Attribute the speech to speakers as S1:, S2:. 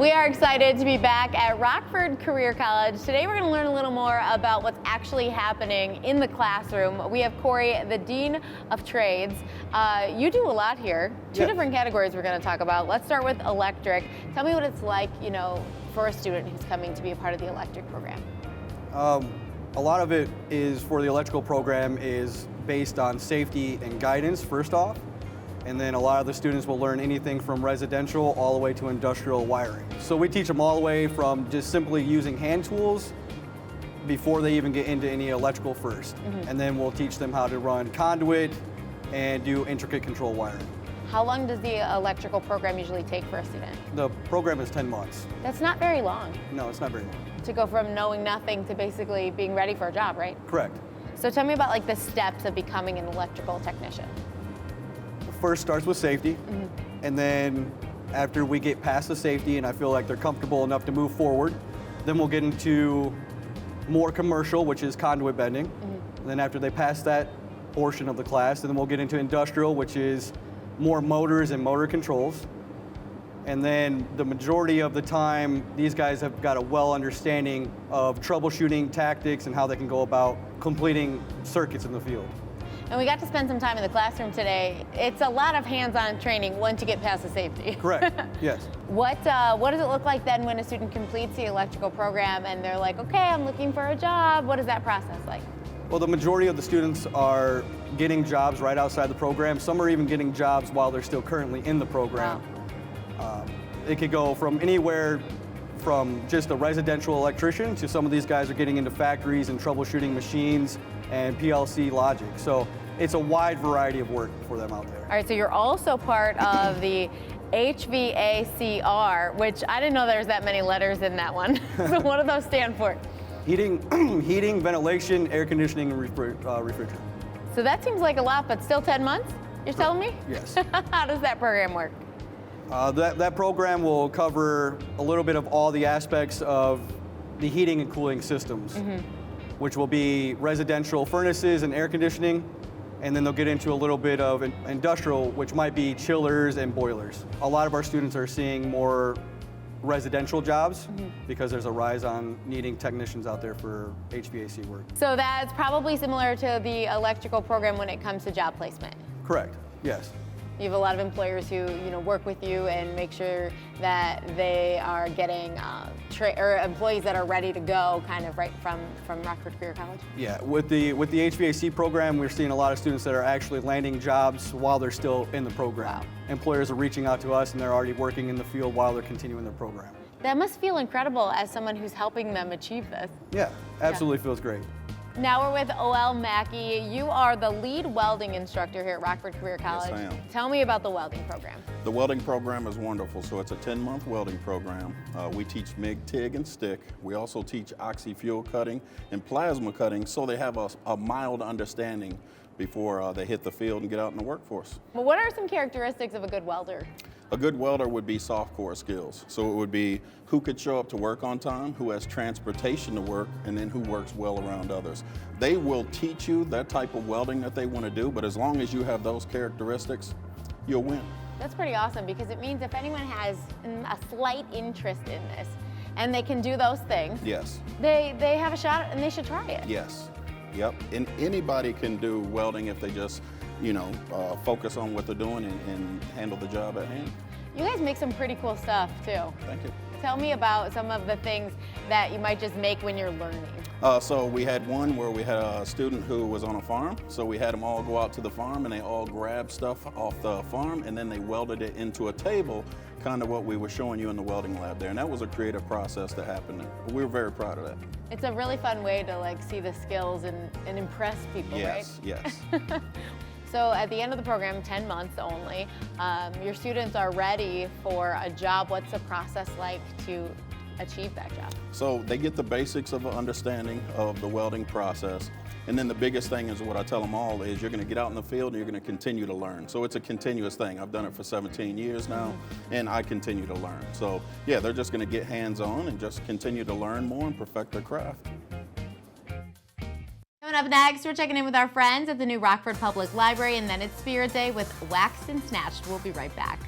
S1: We are excited to be back at Rockford Career College. Today we're going to learn a little more about what's actually happening in the classroom. We have Corey, the Dean of Trades. You do a lot here. Two different categories we're going to talk about. Let's start with electric. Tell me what it's like, for a student who's coming to be a part of the electric program.
S2: A lot of it is for the electrical program is based on safety and guidance first off. And then a lot of the students will learn anything from residential all the way to industrial wiring. So we teach them all the way from just simply using hand tools before they even get into any electrical first. And then we'll teach them how to run conduit and do intricate control wiring.
S1: How long does the electrical program usually take for a student?
S2: The program is 10 months.
S1: That's not very long.
S2: No, it's not very long.
S1: To go from knowing nothing to basically being ready for a job, right?
S2: Correct.
S1: So tell me about the steps of becoming an electrical technician.
S2: First starts with safety, and then after we get past the safety and I feel like they're comfortable enough to move forward, then we'll get into more commercial, which is conduit bending. And then after they pass that portion of the class, then we'll get into industrial, which is more motors and motor controls. And then the majority of the time, these guys have got a well understanding of troubleshooting tactics and how they can go about completing circuits in the field.
S1: And we got to spend some time in the classroom today. It's a lot of hands-on training once you get past the safety.
S2: Correct, yes.
S1: What does it look like then when a student completes the electrical program and they're like, okay, I'm looking for a job? What is that process like?
S2: Well, the majority of the students are getting jobs right outside the program. Some are even getting jobs while they're still currently in the program.
S1: Wow.
S2: It could go from anywhere from just a residential electrician to some of these guys are getting into factories and troubleshooting machines and PLC logic. So it's a wide variety of work for them out there.
S1: All right, so you're also part of the HVACR, which I didn't know there's that many letters in that one. So what do those stand for?
S2: Heating, ventilation, air conditioning, and refrigerant.
S1: So that seems like a lot, but still 10 months, you're telling me?
S2: Yes.
S1: How does that program work?
S2: That program will cover a little bit of all the aspects of the heating and cooling systems, which will be residential furnaces and air conditioning, and then they'll get into a little bit of industrial, which might be chillers and boilers. A lot of our students are seeing more residential jobs because there's a rise on needing technicians out there for HVAC work.
S1: So that's probably similar to the electrical program when it comes to job placement.
S2: Correct, yes.
S1: You have a lot of employers who work with you and make sure that they are getting employees that are ready to go kind of right from Rockford Career College.
S2: Yeah, with the HVAC program, we're seeing a lot of students that are actually landing jobs while they're still in the program. Wow. Employers are reaching out to us and they're already working in the field while they're continuing their program.
S1: That must feel incredible as someone who's helping them achieve this.
S2: Yeah, absolutely feels great.
S1: Now we're with Mackey. You are the lead welding instructor here at Rockford Career College.
S3: Yes, I am.
S1: Tell me about the welding program.
S3: The welding program is wonderful. So it's a 10-month welding program. We teach MIG, TIG, and stick. We also teach oxy-fuel cutting and plasma cutting so they have a mild understanding before they hit the field and get out in the workforce.
S1: Well, what are some characteristics of a good welder?
S3: A good welder would be soft core skills. So it would be who could show up to work on time, who has transportation to work, and then who works well around others. They will teach you that type of welding that they want to do, but as long as you have those characteristics, you'll win.
S1: That's pretty awesome because it means if anyone has a slight interest in this and they can do those things,
S3: yes,
S1: they have a shot and they should try it.
S3: Yes, yep. And anybody can do welding if they just focus on what they're doing and handle the job at hand.
S1: You guys make some pretty cool stuff too.
S3: Thank you.
S1: Tell me about some of the things that you might just make when you're learning.
S3: So we had one where we had a student who was on a farm. So we had them all go out to the farm and they all grabbed stuff off the farm and then they welded it into a table, kind of what we were showing you in the welding lab there. And that was a creative process that happened. We were very proud of that. It's
S1: a really fun way to see the skills and impress people,
S3: yes,
S1: right?
S3: Yes, yes.
S1: So at the end of the program, 10 months only, your students are ready for a job. What's the process like to achieve that job?
S3: So they get the basics of an understanding of the welding process. And then the biggest thing is what I tell them all is you're going to get out in the field and you're going to continue to learn. So it's a continuous thing. I've done it for 17 years now and I continue to learn. So yeah, they're just going to get hands-on and just continue to learn more and perfect their craft.
S1: Coming up next, we're checking in with our friends at the new Rockford Public Library, and then it's Spirit Day with Waxed and Snatched. We'll be right back.